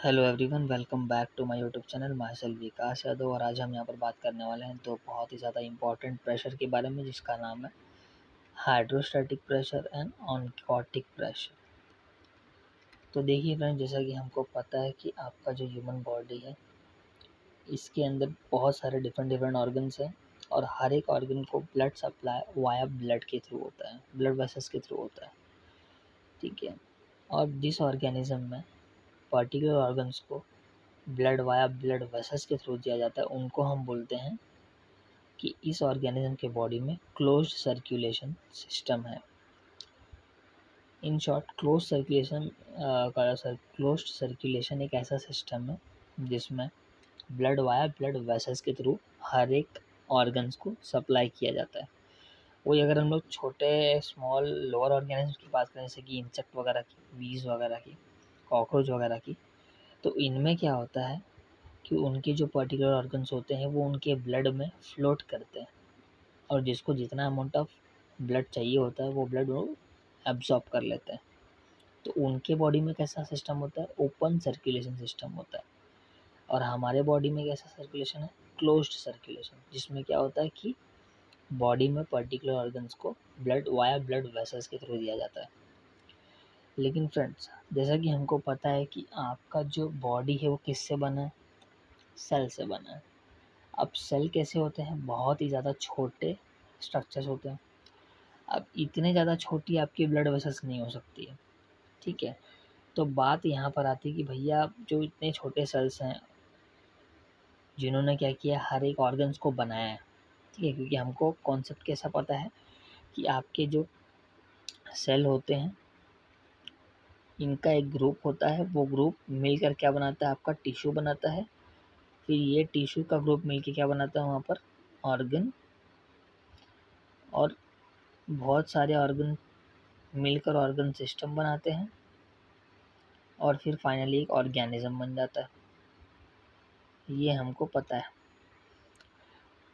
Hello everyone, welcome back to my YouTube channel myself Vikas Yadav. और आज हम यहाँ पर बात करने वाले हैं तो बहुत ही ज़्यादा इम्पॉर्टेंट प्रेशर के बारे में, जिसका नाम है hydrostatic pressure and oncotic pressure. तो देखिए फ्रेंड, जैसा कि हमको पता है कि आपका जो ह्यूमन बॉडी है, इसके अंदर बहुत सारे डिफरेंट डिफरेंट ऑर्गन्स हैं और हर एक ऑर्गन को ब्लड सप्लाई वाया ब्लड के थ्रू होता है, ब्लड वेसल्स के थ्रू होता है। ठीक है। और जिस ऑर्गेनिज्म में पर्टिकुलर ऑर्गन्स को ब्लड वाया ब्लड वेसल्स के थ्रू दिया जाता है, उनको हम बोलते हैं कि इस ऑर्गेनिज्म के बॉडी में क्लोज्ड सर्कुलेशन सिस्टम है। इन शॉर्ट, क्लोज्ड सर्कुलेशन एक ऐसा सिस्टम है जिसमें ब्लड वाया ब्लड वेसल्स के थ्रू हर एक ऑर्गन्स को सप्लाई किया जाता है। वही अगर हम लोग छोटे स्मॉल लोअर ऑर्गेनिज्म की बात करें, जैसे कि इंसेक्ट वगैरह की, बीज वगैरह की, कॉकरोच वगैरह की, तो इनमें क्या होता है कि उनके जो पर्टिकुलर ऑर्गन्स होते हैं वो उनके ब्लड में फ्लोट करते हैं, और जिसको जितना अमाउंट ऑफ ब्लड चाहिए होता है वो ब्लड वो एब्जॉर्ब कर लेते हैं। तो उनके बॉडी में कैसा सिस्टम होता है? ओपन सर्कुलेशन सिस्टम होता है। और हमारे बॉडी में कैसा सर्कुलेशन है? क्लोज्ड सर्कुलेशन, जिसमें क्या होता है कि बॉडी में पर्टिकुलर ऑर्गन्स को ब्लड वाया ब्लड वेसल्स के थ्रू दिया जाता है। लेकिन फ्रेंड्स, जैसा कि हमको पता है कि आपका जो बॉडी है वो किससे बना है? सेल से बना है। अब सेल कैसे होते हैं? बहुत ही ज़्यादा छोटे स्ट्रक्चर्स होते हैं। अब इतने ज़्यादा छोटी आपकी ब्लड वेसल्स नहीं हो सकती है। ठीक है। तो बात यहाँ पर आती है कि भैया जो इतने छोटे सेल्स हैं, जिन्होंने क्या किया, हर एक ऑर्गन्स को बनाया है। ठीक है, क्योंकि हमको कॉन्सेप्ट कैसा पता है कि आपके जो सेल होते हैं, इनका एक ग्रुप होता है, वो ग्रुप मिलकर क्या बनाता है? आपका टिश्यू बनाता है। फिर ये टिश्यू का ग्रुप मिलकर क्या बनाता है? वहाँ पर ऑर्गन, और बहुत सारे ऑर्गन मिलकर ऑर्गन सिस्टम बनाते हैं, और फिर फाइनली एक ऑर्गेनिज्म बन जाता है। ये हमको पता है।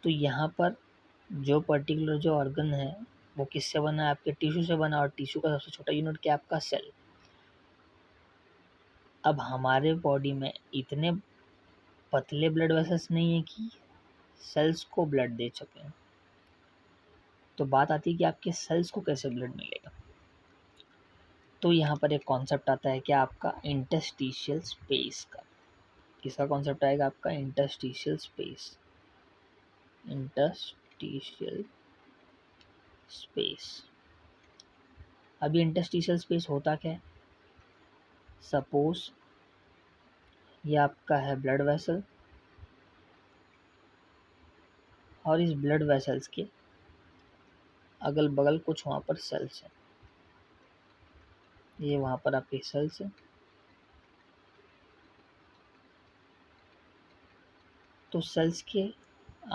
तो यहाँ पर जो पर्टिकुलर जो ऑर्गन है वो किससे बना है? आपके टिश्यू से बना, और टिश्यू का सबसे छोटा यूनिट क्या है? आपका सेल। अब हमारे बॉडी में इतने पतले ब्लड वेसल्स नहीं है कि सेल्स को ब्लड दे सकें। तो बात आती है कि आपके सेल्स को कैसे ब्लड मिलेगा। तो यहाँ पर एक कॉन्सेप्ट आता है, क्या आपका इंटरस्टिशियल स्पेस का। किसका कॉन्सेप्ट आएगा? आपका इंटरस्टिशियल स्पेस। Interstitial space. अब ये इंटरस्टिशियल स्पेस होता क्या है? सपोज ये आपका है ब्लड वेसल, और इस ब्लड वेसल्स के अगल बगल कुछ वहाँ पर सेल्स हैं। ये वहाँ पर आपके सेल्स हैं। तो सेल्स के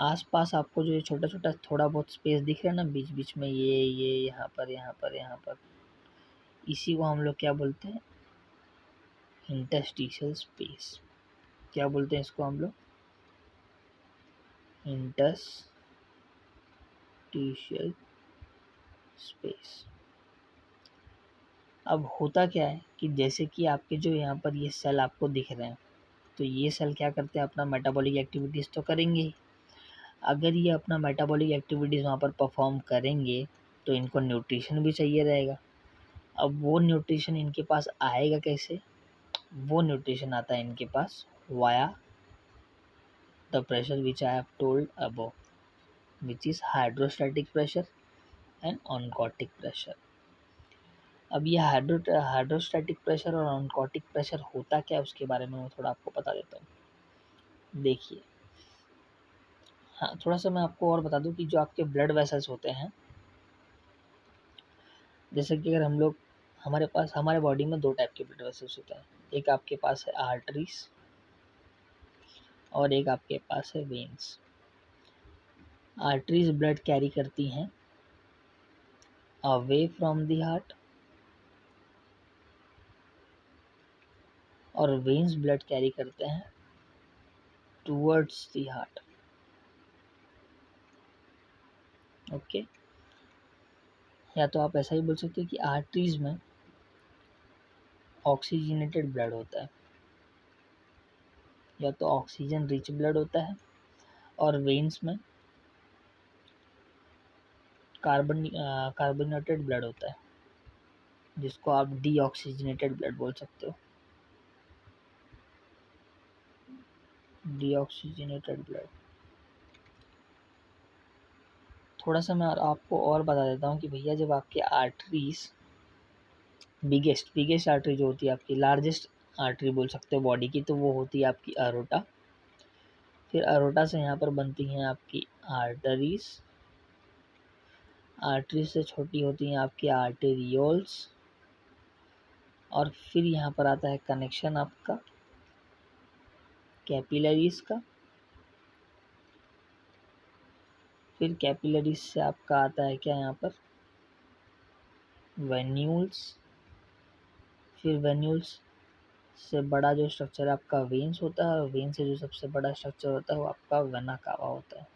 आसपास आपको जो ये छोटा छोटा थोड़ा बहुत स्पेस दिख रहा है ना, बीच बीच में, ये यहाँ पर यहाँ पर यहाँ पर, इसी को हम लोग क्या बोलते हैं? Interstitial space. क्या बोलते हैं इसको हम लोग? Interstitial space. अब होता क्या है कि जैसे कि आपके जो यहाँ पर ये सेल आपको दिख रहे हैं, तो ये सेल क्या करते हैं? अपना मेटाबॉलिक एक्टिविटीज़ तो करेंगे ही। अगर ये अपना मेटाबॉलिक एक्टिविटीज़ वहाँ पर परफॉर्म करेंगे तो इनको न्यूट्रिशन भी चाहिए रहेगा। अब वो न्यूट्रिशन इनके पास आएगा कैसे? वो न्यूट्रिशन आता है इनके पास via the pressure which I have told above, which is hydrostatic pressure and oncotic pressure. अब ये हाइड्रोस्टैटिक प्रेशर और ऑनकोटिक प्रेशर होता क्या है, उसके बारे में मैं थोड़ा आपको बता देता हूँ। देखिए, हाँ, थोड़ा सा मैं आपको और बता दूँ कि जो आपके ब्लड वेसल्स होते हैं, जैसे कि अगर हम लोग, हमारे बॉडी में दो टाइप के ब्लड वेसल्स होते हैं। एक आपके पास है आर्टरीज, और एक आपके पास है वेन्स। आर्टरीज ब्लड कैरी करती हैं अवे फ्रॉम द हार्ट, और वेन्स ब्लड कैरी करते हैं टूवर्ड्स द हार्ट। ओके। या तो आप ऐसा ही बोल सकते हो कि आर्टरीज में ऑक्सीजनेटेड ब्लड होता है, या तो ऑक्सीजन रिच ब्लड होता है, और वेन्स में कार्बोनेटेड ब्लड होता है, जिसको आप डीऑक्सीजनेटेड ब्लड बोल सकते हो, डीऑक्सीजनेटेड ब्लड। थोड़ा सा मैं आपको और बता देता हूँ कि भैया जब आपके आर्टरीज बिगेस्ट आर्टरी जो होती है आपकी, लार्जेस्ट आर्टरी बोल सकते हो बॉडी की, तो वो होती है आपकी अरोटा। फिर अरोटा से यहाँ पर बनती हैं आपकी आर्टरीज, आर्टरी से छोटी होती हैं आपकी आर्टेरियोल्स, और फिर यहाँ पर आता है कनेक्शन आपका कैपिलरीज का। फिर कैपिलरीज से आपका आता है क्या यहाँ पर वेन्यूल्स। फिर वेन्यूल्स से बड़ा जो स्ट्रक्चर आपका वेन्स होता है, और वेन से जो सबसे बड़ा स्ट्रक्चर होता है वो आपका वेना कावा होता है।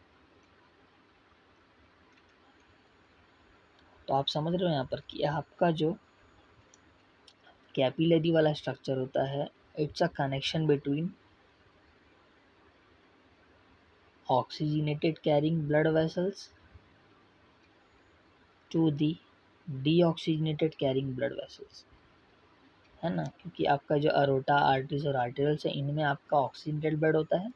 तो आप समझ रहे हो यहाँ पर कि आपका जो कैपिलरी वाला स्ट्रक्चर होता है, it's a connection between oxygenated carrying blood vessels to the deoxygenated carrying blood vessels, है ना। क्योंकि आपका जो अरोटा, आर्टरीज और आर्टेरियल्स है, इनमें आपका ऑक्सीजनेटेड ब्लड होता है,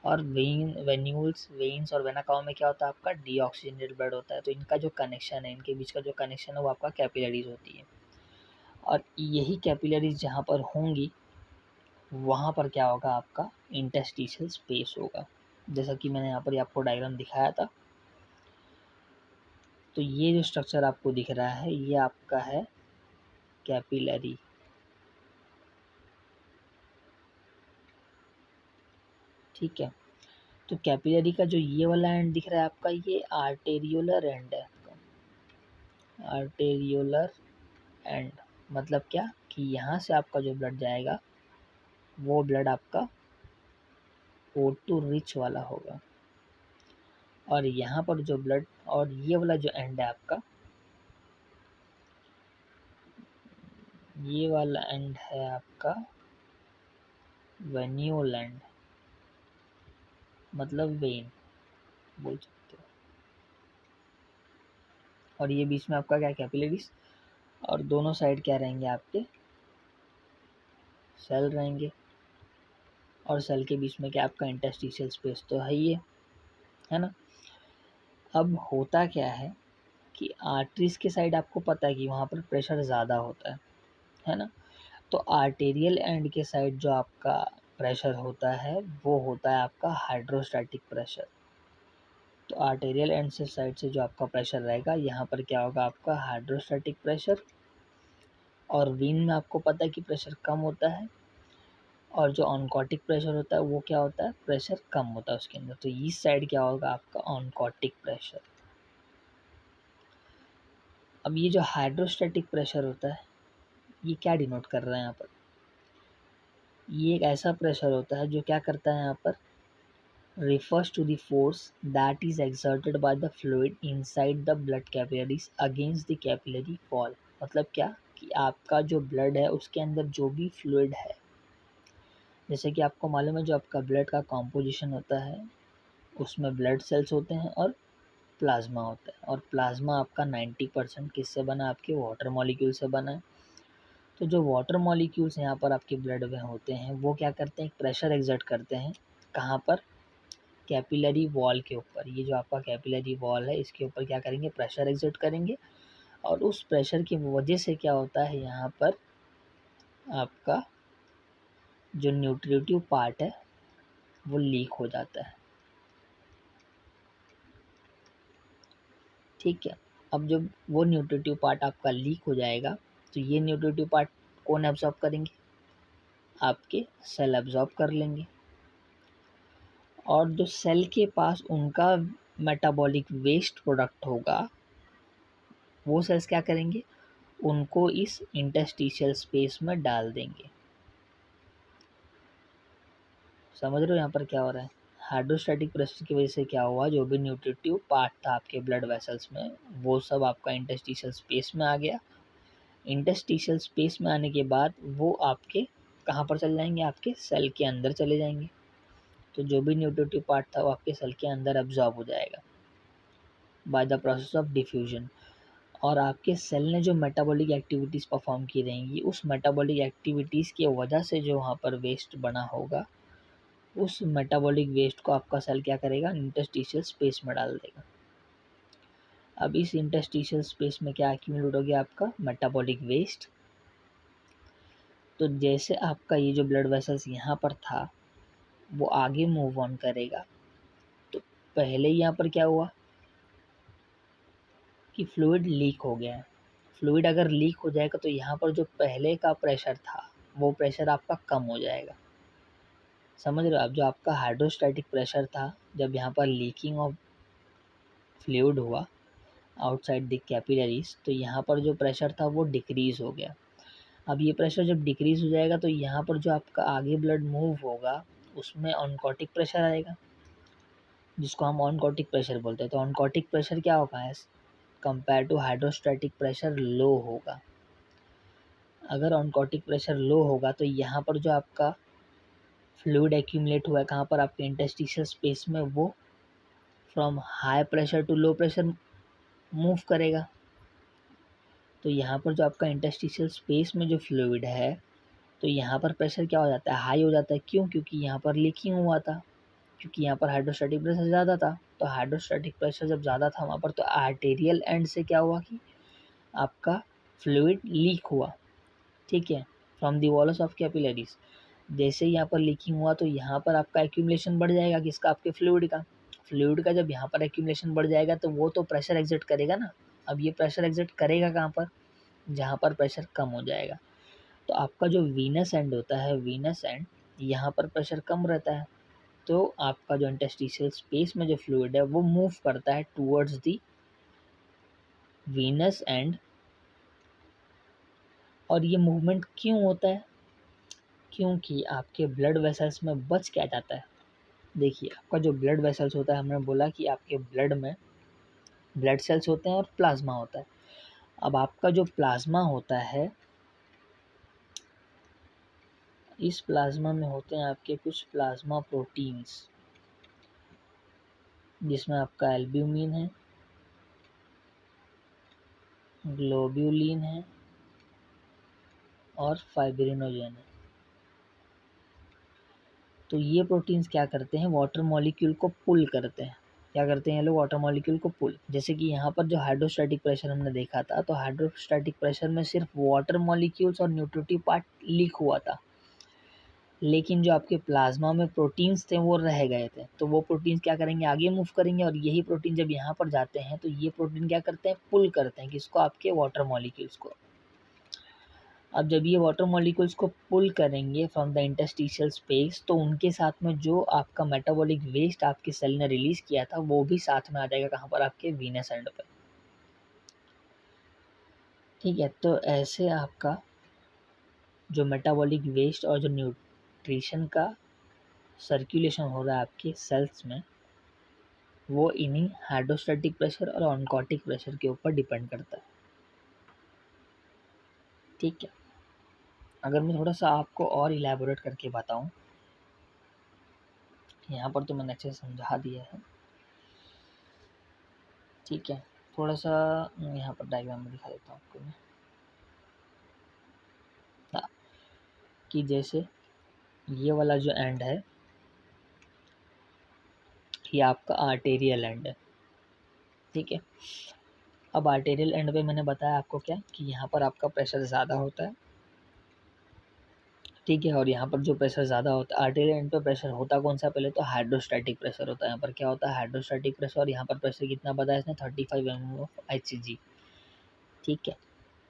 और वेन्यूल्स, वेन्स और वेना कावा में क्या होता है आपका डीऑक्सीजनेटेड ब्लड होता है। तो इनका जो कनेक्शन है, इनके बीच का जो कनेक्शन है वो आपका कैपिलरीज होती है। और यही कैपिलरीज जहाँ पर होंगी वहाँ पर क्या होगा आपका इंटरस्टिशियल स्पेस होगा, जैसा कि मैंने यहाँ पर आपको डायग्राम दिखाया था। तो ये जो स्ट्रक्चर आपको दिख रहा है ये आपका है कैपिलरी, ठीक है। तो कैपिलरी का जो ये वाला एंड दिख रहा है आपका, ये आर्टेरियोलर एंड है आपका, आर्टेरियोलर एंड। मतलब क्या कि यहाँ से आपका जो ब्लड जाएगा वो ब्लड आपका O2 रिच वाला होगा, और यहाँ पर जो ब्लड, और ये वाला जो एंड है आपका, ये वाला एंड है आपका वेन्यूल एंड, मतलब वेन बोल सकते हो। और ये बीच में आपका क्या कैपिलरीज, और दोनों साइड क्या रहेंगे आपके सेल रहेंगे, और सेल के बीच में क्या आपका इंटरस्टिशियल स्पेस तो है ही है ना। अब होता क्या है कि आर्टरीज के साइड आपको पता है कि वहाँ पर प्रेशर ज़्यादा होता है ना। तो आर्टेरियल एंड के साइड जो आपका प्रेशर होता है वो होता है आपका हाइड्रोस्टैटिक प्रेशर। तो आर्टेरियल एंड से साइड से जो आपका प्रेशर रहेगा, यहाँ पर क्या होगा आपका हाइड्रोस्टैटिक प्रेशर, और वेन में आपको पता है कि प्रेशर कम होता है, और जो ऑनकोटिक प्रेशर होता है वो क्या होता है प्रेशर कम होता है उसके अंदर। तो इस साइड क्या होगा आपका ऑनकोटिक प्रेशर। अब ये जो हाइड्रोस्टैटिक प्रेशर होता है ये क्या डिनोट कर रहा है यहाँ पर, ये एक ऐसा प्रेशर होता है जो क्या करता है यहाँ पर refers to the force that is exerted by the fluid inside the blood capillaries against the capillary wall। मतलब क्या कि आपका जो ब्लड है उसके अंदर जो भी फ्लूइड है, जैसे कि आपको मालूम है जो आपका ब्लड का कॉम्पोजिशन होता है उसमें ब्लड सेल्स होते हैं और प्लाज्मा होता है, और प्लाज्मा आपका 90% किससे बना, आपके वाटर मॉलिक्यूल से बना है। तो जो वाटर मॉलिक्यूल्स यहाँ पर आपके ब्लड में होते हैं वो क्या करते हैं, प्रेशर एग्जर्ट करते हैं, कहाँ पर, कैपिलरी वॉल के ऊपर। ये जो आपका कैपिलरी वॉल है इसके ऊपर क्या करेंगे, प्रेशर एग्जर्ट करेंगे, और उस प्रेशर की वजह से क्या होता है यहाँ पर आपका जो न्यूट्रिटिव पार्ट है वो लीक हो जाता है, ठीक है। अब जब वो न्यूट्रिटिव पार्ट आपका लीक हो जाएगा तो ये न्यूट्रिटिव पार्ट कौन एब्जॉर्ब करेंगे, आपके सेल एब्जॉर्ब कर लेंगे, और जो सेल के पास उनका मेटाबॉलिक वेस्ट प्रोडक्ट होगा वो सेल्स क्या करेंगे, उनको इस इंटरस्टिशियल स्पेस में डाल देंगे। समझ रहे हो यहाँ पर क्या हो रहा है, हाइड्रोस्टैटिक प्रेशर की वजह से क्या हुआ, जो भी न्यूट्रिटिव पार्ट था आपके ब्लड वेसल्स में वो सब आपका इंटरस्टिशियल स्पेस में आ गया। इंटरस्टिशियल स्पेस में आने के बाद वो आपके कहाँ पर चले जाएंगे, आपके सेल के अंदर चले जाएंगे। तो जो भी न्यूट्रिटिव पार्ट था वो आपके सेल के अंदर एब्जॉर्ब हो जाएगा by the process of diffusion. और आपके सेल ने जो मेटाबॉलिक एक्टिविटीज़ परफॉर्म की रहेंगी, उस मेटाबॉलिक एक्टिविटीज़ की वजह से जो वहाँ पर वेस्ट बना होगा, उस मेटाबॉलिक वेस्ट को आपका सेल क्या करेगा, इंटरस्टिशियल स्पेस में डाल देगा। अब इस इंटरस्टिशियल स्पेस में क्या एक्यूमुलेट हो गया, आपका मेटाबॉलिक वेस्ट। तो जैसे आपका ये जो ब्लड वेसल्स यहाँ पर था वो आगे मूव ऑन करेगा, तो पहले यहाँ पर क्या हुआ कि फ्लूइड लीक हो गया है। फ्लूइड अगर लीक हो जाएगा तो यहाँ पर जो पहले का प्रेशर था वो प्रेशर आपका कम हो जाएगा। समझ रहे हो आप, जो आपका हाइड्रोस्टैटिक प्रेशर था जब यहाँ पर लीकिंग ऑफ फ्लूइड हुआ आउटसाइड द कैपिलरीज, तो यहाँ पर जो प्रेशर था वो डिक्रीज़ हो गया। अब ये प्रेशर जब डिक्रीज़ हो जाएगा तो यहाँ पर जो आपका आगे ब्लड मूव होगा उसमें ऑनकोटिक प्रेशर आएगा, जिसको हम ऑनकोटिक प्रेशर बोलते हैं। तो ऑनकोटिक प्रेशर क्या होगा, compare to hydrostatic pressure low होगा। अगर ऑनकोटिक प्रेशर लो होगा तो यहाँ पर जो आपका फ्लूइड एक्यूमुलेट हुआ है कहाँ पर, आपके इंटरस्टिशियल स्पेस में, वो from high pressure to low pressure move करेगा। तो यहाँ पर जो आपका इंटरस्टिशियल स्पेस में जो फ्लूइड है, तो यहाँ पर प्रेशर क्या हो जाता है, हाई हो जाता है। क्यों? क्योंकि यहाँ पर लीकिंग हुआ था, क्योंकि यहाँ पर हाइड्रोस्टैटिक प्रेशर ज़्यादा था। तो हाइड्रोस्टैटिक प्रेशर जब ज़्यादा था वहाँ पर, तो आर्टेरियल एंड से क्या हुआ कि आपका फ्लूइड लीक हुआ, ठीक है, from the walls of capillaries. जैसे ही यहाँ पर लीकिंग हुआ तो यहाँ पर आपका एक्यूमुलेशन बढ़ जाएगा, किसका, आपके फ्लूइड का। फ्लूइड का जब यहाँ पर एक्यूमुलेशन बढ़ जाएगा तो वो तो प्रेशर एग्जर्ट करेगा ना। अब ये प्रेशर एग्जर्ट करेगा कहाँ पर, जहाँ पर प्रेशर कम हो जाएगा। तो आपका जो वीनस एंड होता है, वीनस एंड, यहाँ पर प्रेशर कम रहता है, तो आपका जो इंटरस्टिशियल स्पेस में जो फ्लूइड है वो मूव करता है टूवर्ड्स दी वीनस एंड। और ये मूवमेंट क्यों होता है, क्योंकि आपके ब्लड वेसल्स में बच क्या जाता है। देखिए, आपका जो ब्लड वेसल्स होता है, हमने बोला कि आपके ब्लड में ब्लड सेल्स होते हैं और प्लाज्मा होता है। अब आपका जो प्लाज्मा होता है, इस प्लाज्मा में होते हैं आपके कुछ प्लाज्मा प्रोटीन्स, जिसमें आपका एल्ब्यूमिन है, ग्लोब्यूलिन है और फाइब्रिनोजेन है। तो ये प्रोटीन्स क्या करते हैं, वाटर मॉलिक्यूल को पुल करते हैं। क्या करते हैं ये लोग, वाटर मॉलिक्यूल को पुल। जैसे कि यहाँ पर जो हाइड्रोस्टैटिक प्रेशर हमने देखा था, तो हाइड्रोस्टैटिक प्रेशर में सिर्फ वाटर मॉलिक्यूल्स और न्यूट्रिटिव पार्ट लीक हुआ था, लेकिन जो आपके प्लाज्मा में प्रोटीन्स थे वो रह गए थे। तो वो प्रोटीन्स क्या करेंगे, आगे मूव करेंगे, और यही प्रोटीन जब यहाँ पर जाते हैं तो ये प्रोटीन क्या करते हैं, पुल करते हैं, किसको, आपके वाटर मॉलिक्यूल्स को। अब जब ये वाटर मॉलिक्यूल्स को पुल करेंगे फ्रॉम द इंटरस्टिशियल स्पेस, तो उनके साथ में जो आपका मेटाबॉलिक वेस्ट आपके सेल ने रिलीज किया था वो भी साथ में आ जाएगा, कहाँ पर, आपके वीनस एंड पर, ठीक है। तो ऐसे आपका जो मेटाबॉलिक वेस्ट और जो न्यूट्रिशन का सर्कुलेशन हो रहा है आपके सेल्स में, वो इन्हीं हाइड्रोस्टैटिक प्रेशर और ऑनकोटिक प्रेशर के ऊपर डिपेंड करता है, ठीक है। अगर मैं थोड़ा सा आपको और इलेबोरेट करके बताऊं, यहाँ पर तो मैंने अच्छे से समझा दिया है, ठीक है। थोड़ा सा यहाँ पर डायग्राम में दिखा देता हूँ आपको मैं, हाँ, कि जैसे ये वाला जो एंड है ये आपका आर्टेरियल एंड है, ठीक है। अब आर्टेरियल एंड पे मैंने बताया आपको क्या, कि यहाँ पर आपका प्रेशर ज़्यादा होता है, ठीक है। और यहाँ पर जो प्रेशर ज़्यादा होता है, आर्टेरियल एंड पे प्रेशर होता कौन सा, पहले तो हाइड्रोस्टैटिक प्रेशर होता है। यहाँ पर क्या होता है, हाइड्रोस्टैटिक प्रेशर। और यहाँ पर प्रेशर कितना बताया इसने, 35 mm ऑफ Hg, ठीक है।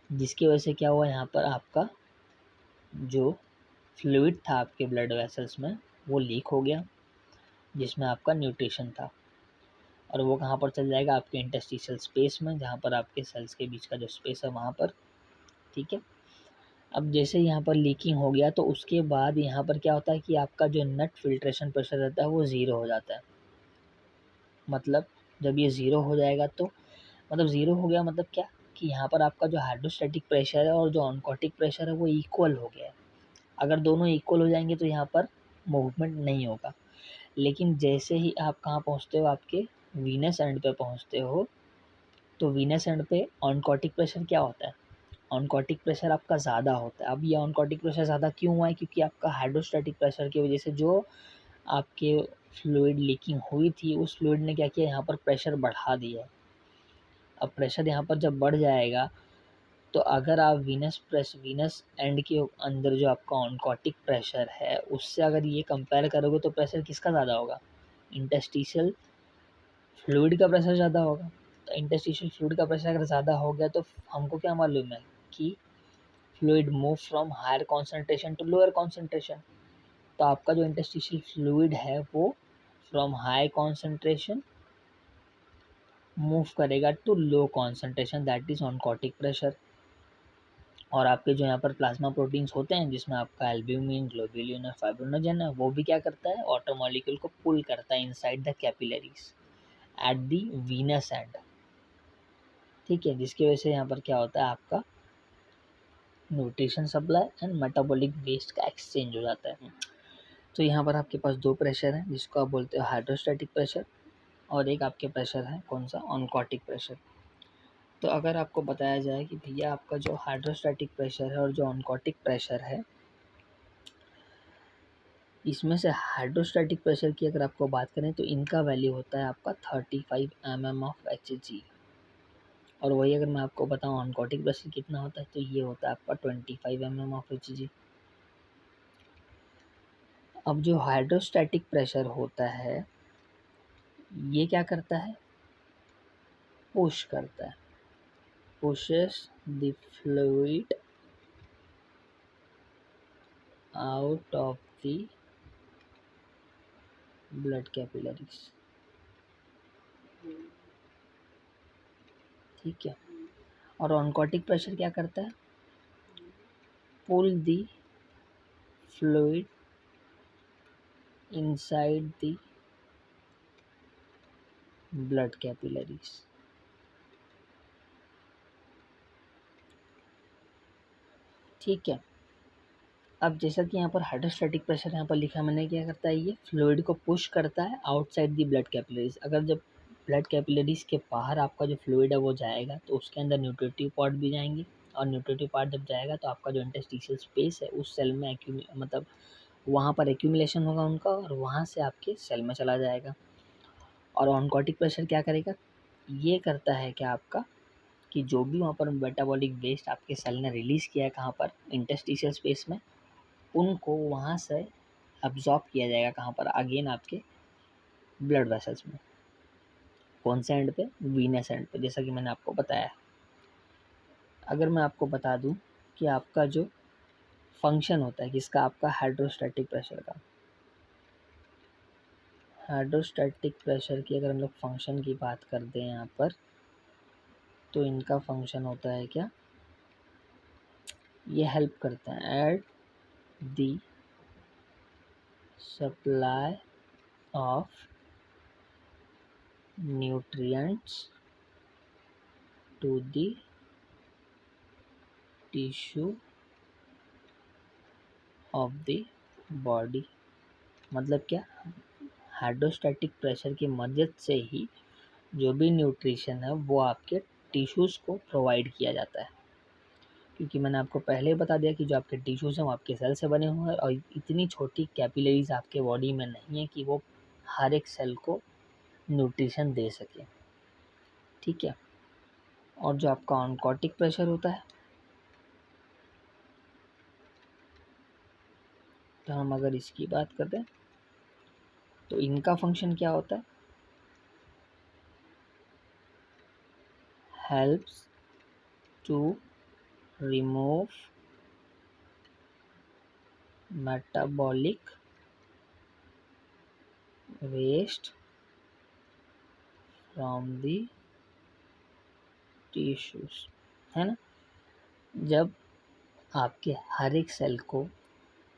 जिसकी वजह से क्या हुआ, यहाँ पर आपका जो फ्लूइड था आपके ब्लड वेसल्स में वो लीक हो गया, जिसमें आपका न्यूट्रिशन था, और वो कहाँ पर चल जाएगा, आपके इंटरस्टिशियल स्पेस में, जहाँ पर आपके सेल्स के बीच का जो स्पेस है वहाँ पर, ठीक है। अब जैसे यहाँ पर लीकिंग हो गया तो उसके बाद यहाँ पर क्या होता है कि आपका जो नेट फिल्ट्रेशन प्रेशर रहता है वो ज़ीरो हो जाता है। मतलब जब ये ज़ीरो हो जाएगा तो मतलब ज़ीरो हो गया मतलब क्या, कि यहाँ पर आपका जो हाइड्रोस्टैटिक प्रेशर है और जो ऑनकोटिक प्रेशर है वो इक्वल हो गया है। अगर दोनों इक्वल हो जाएंगे तो यहाँ पर मूवमेंट नहीं होगा। लेकिन जैसे ही आप कहाँ पहुँचते हो, आपके वीनस एंड पे पहुँचते हो, तो वीनस एंड पे ऑनकोटिक प्रेशर क्या होता है, ऑनकोटिक प्रेशर आपका ज़्यादा होता है। अब ये ऑनकोटिक प्रेशर ज़्यादा क्यों हुआ है, क्योंकि आपका हाइड्रोस्टैटिक प्रेशर की वजह से जो आपके फ्लूइड लीकिंग हुई थी, उस फ्लूइड ने क्या किया, यहाँ पर प्रेशर बढ़ा दिया है। अब प्रेशर यहाँ पर जब बढ़ जाएगा, तो अगर आप वीनस एंड के अंदर जो आपका ऑनकोटिक प्रेशर है उससे अगर ये कंपेयर करोगे तो प्रेशर किसका ज़्यादा होगा, इंटरस्टिशियल फ्लूइड का प्रेशर ज़्यादा होगा। तो इंटरस्टिशियल फ्लूइड का प्रेशर अगर ज़्यादा हो गया तो हमको क्या मालूम है कि fluid move from higher concentration to lower concentration. तो आपका जो इंटरस्टिशियल फ्लूइड है वो फ्रॉम हाई कॉन्सेंट्रेशन मूव करेगा to low concentration, that is oncotic pressure. और आपके जो यहाँ पर प्लाज्मा प्रोटीन्स होते हैं जिसमें आपका एल्ब्यूमिन, ग्लोब्यूलिन और फाइब्रिनोजन है, वो भी क्या करता है, वाटर मॉलिक्यूल को पुल करता है inside the capillaries at the Venus and. ठीक है, जिसकी वजह से यहाँ पर क्या होता है, आपका nutrition supply and metabolic waste का एक्सचेंज हो जाता है। तो यहाँ पर आपके पास दो प्रेशर हैं जिसको आप बोलते हो हाइड्रोस्टैटिक प्रेशर, और एक आपके प्रेशर है कौन सा, ऑनकोटिक प्रेशर। तो अगर आपको बताया जाए कि भैया आपका जो हाइड्रोस्टैटिक प्रेशर है और जो ऑनकोटिक प्रेशर है, इसमें से हाइड्रोस्टैटिक प्रेशर की अगर आपको बात करें तो इनका वैल्यू होता है आपका 35 mm ऑफ Hg, और वही अगर मैं आपको बताऊं ऑनकोटिक प्रेशर कितना होता है तो ये होता है आपका 25 mm ऑफ Hg। अब जो हाइड्रोस्टैटिक प्रेशर होता है ये क्या करता है, पुश करता है, pushes the fluid out of the blood capillaries। ठीक है, और ऑनकोटिक प्रेशर क्या करता है, pull the fluid inside the blood capillaries। ठीक है, अब जैसा कि यहाँ पर हाइड्रोस्टैटिक प्रेशर यहाँ पर लिखा मैंने, क्या करता है, ये फ्लूइड को पुश करता है आउटसाइड दी ब्लड कैपिलरीज। अगर जब ब्लड कैपिलरीज के बाहर आपका जो फ्लूइड है वो जाएगा तो उसके अंदर न्यूट्रिटिव पार्ट भी जाएंगे, और न्यूट्रिटिव पार्ट जब जाएगा तो आपका जो इंटरस्टिशियल स्पेस है उस सेल में मतलब वहाँ पर एक्यूमुलेशन होगा उनका, और वहाँ से आपके सेल में चला जाएगा। और ऑनकोटिक प्रेशर क्या करेगा, ये करता है कि आपका कि जो भी वहाँ पर मेटाबॉलिक वेस्ट आपके सेल ने रिलीज़ किया है कहाँ पर, इंटरस्टिशियल स्पेस में, उनको वहाँ से अब्जॉर्ब किया जाएगा कहाँ पर, अगेन आपके ब्लड वेसल्स में। कौन से एंड पे, वीनस एंड पे, जैसा कि मैंने आपको बताया। अगर मैं आपको बता दूं कि आपका जो फंक्शन होता है किसका, आपका हाइड्रोस्टैटिक प्रेशर का, हाइड्रोस्टैटिक प्रेशर की अगर हम लोग फंक्शन की बात कर दें यहाँ पर, तो इनका फंक्शन होता है क्या, ये हेल्प करता है at the supply of nutrients to the tissue of the body. मतलब क्या, हाइड्रोस्टैटिक प्रेशर की मदद से ही जो भी न्यूट्रिशन है वो आपके टिश्यूज़ को प्रोवाइड किया जाता है। क्योंकि मैंने आपको पहले ही बता दिया कि जो आपके टिश्यूज़ हैं वो आपके सेल से बने हुए हैं, और इतनी छोटी कैपिलरीज आपके बॉडी में नहीं है कि वो हर एक सेल को न्यूट्रिशन दे सके। ठीक है, और जो आपका ऑनकोटिक प्रेशर होता है, तो हम अगर इसकी बात करें तो इनका फंक्शन क्या होता है, helps to remove metabolic waste from the tissues, है ना। जब आपके हर एक सेल को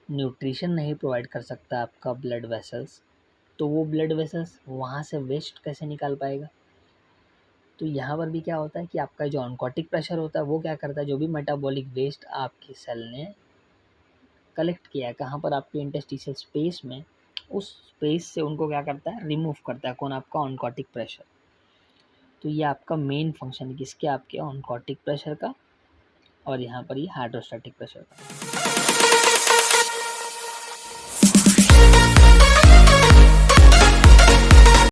न्यूट्रिशन नहीं प्रोवाइड कर सकता आपका ब्लड वेसल्स, तो वो ब्लड वेसल्स वहाँ से वेस्ट कैसे निकाल पाएगा। तो यहाँ पर भी क्या होता है कि आपका जो ऑनकोटिक प्रेशर होता है वो क्या करता है, जो भी मेटाबॉलिक वेस्ट आपके सेल ने कलेक्ट किया है कहाँ पर, आपके इंटरस्टिशियल स्पेस में, उस स्पेस से उनको क्या करता है, रिमूव करता है। कौन? आपका ऑनकोटिक प्रेशर। तो ये आपका मेन फंक्शन किसके? आपके ऑनकोटिक प्रेशर का, और यहाँ पर ये हाइड्रोस्टैटिक प्रेशर का।